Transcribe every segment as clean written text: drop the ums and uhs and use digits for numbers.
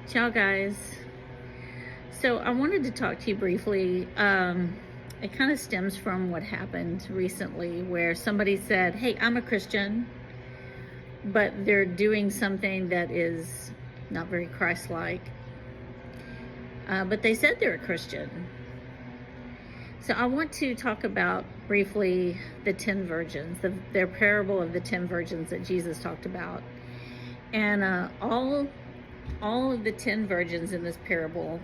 Ciao, guys. So I wanted to talk to you briefly. It kind of stems from what happened recently where somebody said, hey, I'm a Christian, but they're doing something that is not very Christ-like. But they said they're a Christian. So I want to talk about briefly the 10 virgins, their parable of the 10 virgins that Jesus talked about. And all of the 10 virgins in this parable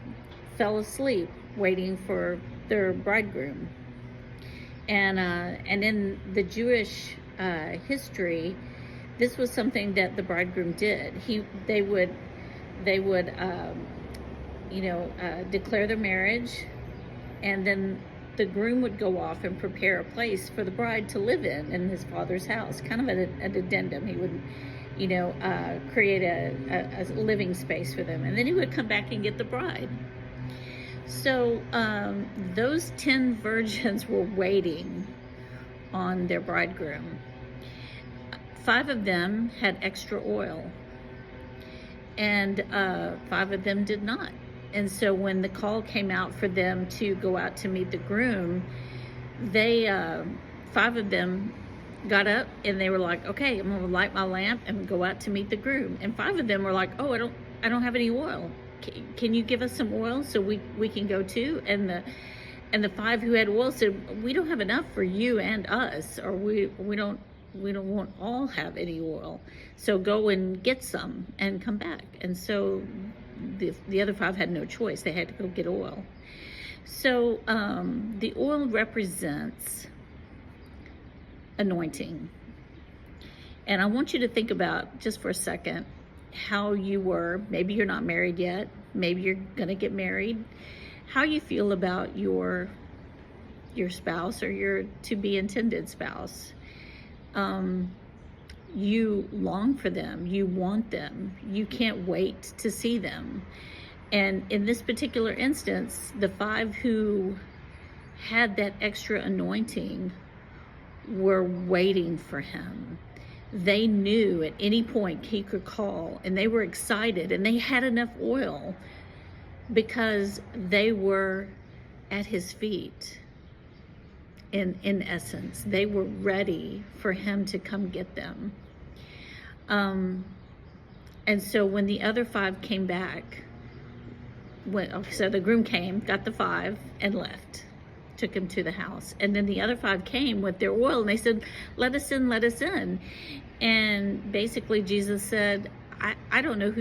fell asleep waiting for their bridegroom. And in the Jewish history, this was something that the bridegroom did. They would declare their marriage, and then the groom would go off and prepare a place for the bride to live in his father's house, kind of an addendum. He would create a living space for them, and then he would come back and get the bride. So those 10 virgins were waiting on their bridegroom. 5 of them had extra oil, and 5 of them did not. And so when the call came out for them to go out to meet the groom, 5 of them got up and they were like, okay, I'm gonna light my lamp and go out to meet the groom. And 5 of them were like, oh, I don't have any oil. Can you give us some oil so we can go too? And the 5 who had oil said, we don't have enough for you and us, or we won't all have any oil. So go and get some and come back. And so the other 5 had no choice. They had to go get oil. So the oil represents anointing. And I want you to think about, just for a second, how you were. Maybe you're not married yet. Maybe you're going to get married. How you feel about your spouse or your to-be intended spouse. You long for them, you want them, you can't wait to see them. And in this particular instance, the 5 who had that extra anointing were waiting for him. They knew at any point he could call, and they were excited, and they had enough oil because they were at his feet. In essence, they were ready for him to come get them. And so when the other 5 came back, so the groom came, got the 5, and left, took him to the house. And then the other 5 came with their oil, and they said, let us in, let us in. And basically Jesus said, I don't know who